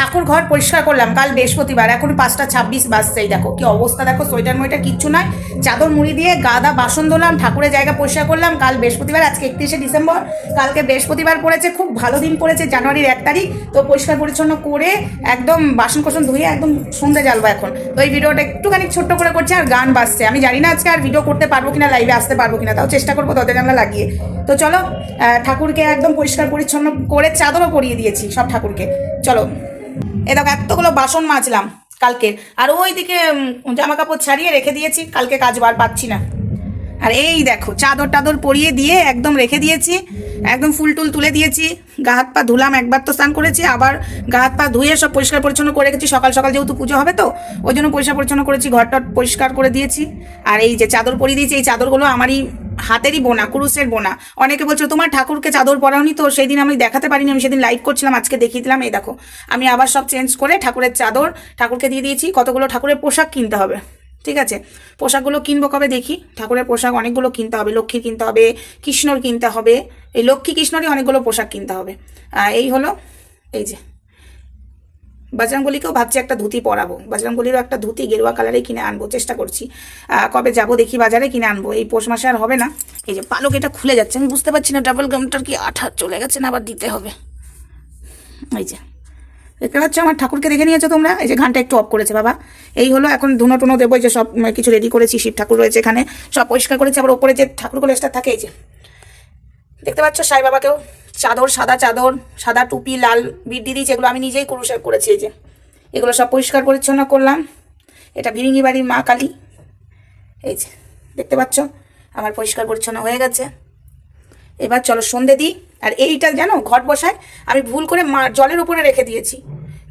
ঠাকুর ঘর পরিষ্কার করলাম কাল বৃহস্পতিবার, এখন 5:26 বাজছে। দেখো কি অবস্থা, দেখো সোয়েটার মোয়েটার কিচ্ছু নয়, চাদর মুড়ি দিয়ে গাদা বাসন ধোলাম, ঠাকুরের জায়গা পরিষ্কার করলাম। কাল বৃহস্পতিবার, আজকে 31শে ডিসেম্বর, কালকে বৃহস্পতিবার পড়েছে, খুব ভালো দিন পড়েছে, জানুয়ারির 1 তারিখ। তো পরিষ্কার পরিচ্ছন্ন করে একদম বাসন কোসন ধুয়ে একদম সন্ধে জ্বালবো এখন। তো এই ভিডিওটা একটুখানি ছোট্ট করে করছি, আর গান বাজছে। আমি জানি না আজকে আর ভিডিও করতে পারবো কিনা, লাইভে আসতে পারবো কিনা, তাও চেষ্টা করবো দরজা জানলা লাগিয়ে। তো চলো, ঠাকুরকে একদম পরিষ্কার পরিচ্ছন্ন করে চাদরও পরিয়ে দিয়েছি সব ঠাকুরকে। চলো, এ দেখো এতগুলো বাসন মাজলাম কালকে, আর ওইদিকে জামা কাপড় ছাড়িয়ে রেখে দিয়েছি, কালকে কাজ বার পাচ্ছি না। আর এই দেখো চাদর টাদর পরিয়ে দিয়ে একদম রেখে দিয়েছি, একদম ফুল টুল তুলে দিয়েছি, গা হাত পা ধুলাম, একবার তো স্নান করেছি, আবার গা হাত পা ধুয়ে সব পরিষ্কার পরিচ্ছন্ন করে রেখেছি। সকাল সকাল যেহেতু পুজো হবে, তো ওই জন্য পরিষ্কার পরিচ্ছন্ন করেছি, ঘরটা পরিষ্কার করে দিয়েছি। আর এই যে চাদর পরিয়ে দিয়েছি, এই চাদরগুলো আমারই হাতেরই বোনা, কুরুশের বোনা। অনেকে বলছো তোমার ঠাকুরকে চাদর পরাওনি, তো সেই দিন আমি দেখাতে পারিনি, আমি সেদিন লাইভ করছিলাম, আজকে দেখিয়ে দিলাম। এই দেখো আমি আবার সব চেঞ্জ করে ঠাকুরের চাদর ঠাকুরকে দিয়ে দিয়েছি। কতগুলো ঠাকুরের পোশাক কিনতে হবে, ঠিক আছে, পোশাকগুলো কিনবো কবে দেখি। ঠাকুরের পোশাক অনেকগুলো কিনতে হবে, লক্ষ্মীর কিনতে হবে, কৃষ্ণর কিনতে হবে, এই লক্ষ্মী কৃষ্ণরই অনেকগুলো পোশাক কিনতে হবে। এই হলো, এই যে বজরংবলীকেও ভাবছি একটা ধুতি পরাবো, বজরংবলীরও একটা ধুতি গেরুয়া কালারে কিনে আনবো, চেষ্টা করছি। কবে যাব দেখি, বাজারে কিনে আনবো, এই পৌষ মাসে আর হবে না। এই যে পালক এটা খুলে যাচ্ছে, আমি বুঝতে পারছি না ডাবল গামটার কি আঠা চলে গেছে না, আবার দিতে হবে। এই যে দেখতে পাচ্ছ আমার ঠাকুরকে দেখে নিয়েছো তোমরা, এই যে ঘানটা একটু অফ করেছে বাবা। এই হলো, এখন ধুনো টুনো দেবো, যে সব কিছু রেডি করেছি, শিব ঠাকুর রয়েছে এখানে, সব পরিষ্কার করেছি। আবার ওপরে যে ঠাকুরগুলো এক্সট্রা থাকে, এই যে দেখতে পাচ্ছ সাই বাবাকেও চাদর, সাদা টুপি, লাল বিট দিয়ে দিয়েছি, এগুলো আমি নিজেই কুরুশের করেছি। এই যে এগুলো সব পরিষ্কার পরিচ্ছন্ন করলাম। এটা ভিরিঙ্গি বাড়ির মা কালী, এই যে দেখতে পাচ্ছ আমার পরিষ্কার পরিচ্ছন্ন হয়ে গেছে। এবার চলো সন্ধে দিই। আর এইটা জানো ঘট বসায় আমি ভুল করে জলের উপরে রেখে দিয়েছি,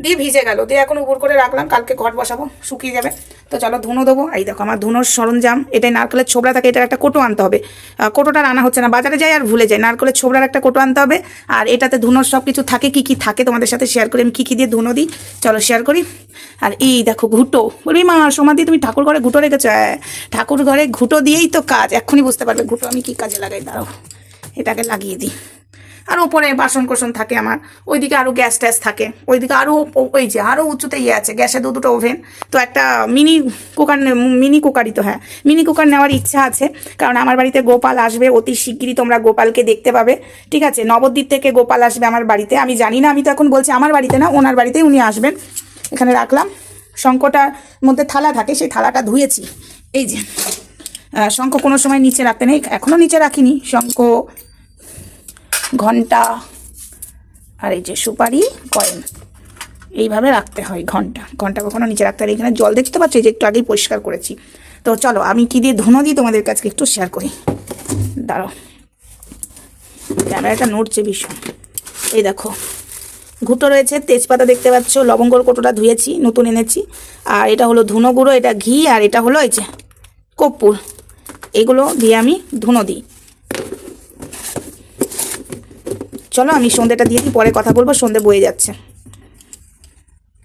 দিয়ে ভিজে গেল, দিয়ে এখন উপর করে রাখলাম, কালকে ঘট বসাবো, শুকিয়ে যাবে। তো চলো ধুনো দেবো। এই দেখো আমার ধুনোর সরঞ্জাম, এটাই নারকেলের ছোবড়া থাকে, এটার একটা কোটো আনতে হবে। কোটোটা আনা হচ্ছে না, বাজারে যাই আর ভুলে যাই, নারকেলের ছোবড়ার একটা কোটো আনতে হবে। আর এটাতে ধুনোর সব কিছু থাকে, কি কি থাকে তোমাদের সাথে শেয়ার করি, আমি কী কী দিয়ে ধুনো দিই, চলো শেয়ার করি। আর এই দেখো ঘুটো, বলবি মা সমাধি তুমি ঠাকুর ঘরে ঘুটো রেখেছো? ঠাকুর ঘরে ঘুটো দিয়েই তো কাজ, এক্ষুনি বুঝতে পারবে ঘুটো আমি কী কাজে লাগাই। দাঁড়াও এটাকে লাগিয়ে দিই। আর ওপরে বাসন কোসন থাকে আমার, ওইদিকে আরও গ্যাস ট্যাস থাকে, ওইদিকে আরও ওই যে আরও উঁচুতে ইয়ে আছে, গ্যাসে দুটো ওভেন, তো একটা মিনি কুকারই তো, হ্যাঁ মিনি কুকার নেওয়ার ইচ্ছা আছে। কারণ আমার বাড়িতে গোপাল আসবে অতি শিগগিরই, তোমরা গোপালকে দেখতে পাবে, ঠিক আছে। নবদ্বীপ থেকে গোপাল আসবে আমার বাড়িতে, আমি জানি না, আমি তো এখন বলছি আমার বাড়িতে না, ওনার বাড়িতেই উনি আসবেন। এখানে রাখলাম, শঙ্খটার মধ্যে থালা থাকে, সেই থালাটা ধুয়েছি। এই যে শঙ্খ কোনো সময় নিচে রাখতে নেই, এখনও নিচে রাখিনি, শঙ্খ, ঘন্টা, আর এই যে সুপারি, কয়েন, এইভাবে রাখতে হয়। ঘন্টা কখনো নিচে রাখতে হয়। এখানে জল দেখতে পাচ্ছি, যে একটু আগেই পরিষ্কার করেছি। তো চলো আমি কী দিয়ে ধুনো দিই তোমাদের কাছে একটু শেয়ার করি। দাঁড়াও, ক্যামেরাটা নড়ছে ভীষণ। এই দেখো ঘুটো রয়েছে, তেজপাতা দেখতে পাচ্ছ, লবঙ্গর কোটোটা ধুয়েছি, নতুন এনেছি। আর এটা হলো ধুনো গুঁড়ো, এটা ঘি, আর এটা হলো এই যে কর্পূর, এগুলো দিয়ে আমি ধুনো দিই। চলো আমি সন্ধ্যেটা দিয়ে দিই, পরে কথা বলবো, সন্ধ্যে বয়ে যাচ্ছে।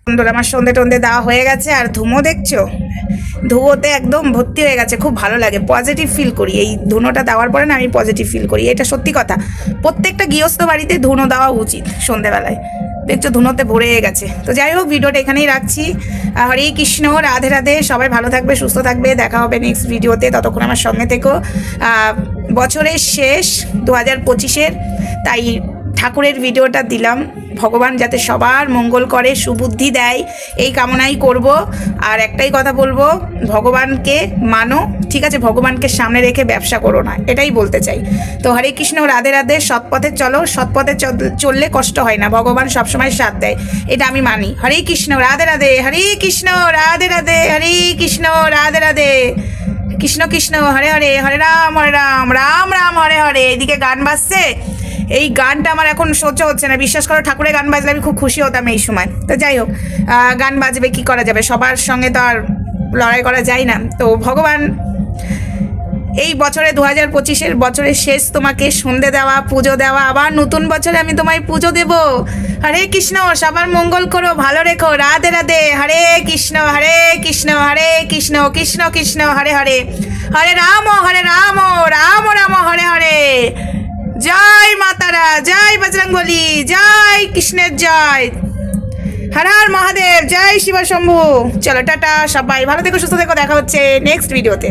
সুন্দর আমার সন্ধ্যে টন্ধে দেওয়া হয়ে গেছে। আর ধুমো দেখছো, ধুয়োতে একদম ভর্তি হয়ে গেছে, খুব ভালো লাগে, পজিটিভ ফিল করি। এই ধুনোটা দেওয়ার পরে না আমি পজিটিভ ফিল করি, এটা সত্যি কথা। প্রত্যেকটা গৃহস্থ বাড়িতে ধুনো দেওয়া উচিত সন্ধ্যেবেলায়, দেখছো ধুনোতে ভরে গেছে। তো যাই হোক ভিডিওটা এখানেই রাখছি। হরে কৃষ্ণ, রাধে রাধে, সবাই ভালো থাকবে, সুস্থ থাকবে, দেখা হবে নেক্সট ভিডিওতে, ততক্ষণ আমার সঙ্গে থেকো। বছরের শেষ 2025-এর, তাই ঠাকুরের ভিডিওটা দিলাম, ভগবান যাতে সবার মঙ্গল করে, সুবুদ্ধি দেয়, এই কামনাই করব। আর একটাই কথা বলবো, ভগবানকে মানো, ঠিক আছে, ভগবানকে সামনে রেখে ব্যবসা করো না, এটাই বলতে চাই। তো হরে কৃষ্ণ, রাধে রাধে, সৎপথে চলো, সৎপথে চললে কষ্ট হয় না, ভগবান সবসময় সাথ দেয়, এটা আমি মানি। হরে কৃষ্ণ, রাধে রাধে, হরে কৃষ্ণ, রাধে রাধে, হরে কৃষ্ণ, রাধে রাধে, কৃষ্ণ কৃষ্ণ, হরে হরে, হরে রাম, রাম রাম, হরে হরে। এদিকে গান বাজছে, এই গানটা আমার এখন সহ্য হচ্ছে না, বিশ্বাস করো, ঠাকুরের গান বাজলে আমি খুব খুশি হতাম এই সময়। তো যাই হোক, গান বাজবে, কি করা যাবে, সবার সঙ্গে তো আর লড়াই করা যায় না। তো ভগবান এই বছরে 2025-এর বছরের শেষ তোমাকে সন্ধে দেওয়া, পুজো দেওয়া, আবার নতুন বছরে আমি তোমায় পুজো দেব। হরে কৃষ্ণ, সবার মঙ্গল করো, ভালো রেখো, রাধে রাধে, হরে কৃষ্ণ, হরে কৃষ্ণ, হরে কৃষ্ণ, কৃষ্ণ কৃষ্ণ, হরে হরে, হরে রাম, রাম রাম, হরে হরে। জয় মাতারা, জয় বজরংবলী, জয় কৃষ্ণের জয়। হর হর মহাদেব, জয় শিব শম্ভু। চলো টাটা, সবাই ভালো থেকো, সুস্থ থেকো, দেখা হচ্ছে নেক্সট ভিডিওতে।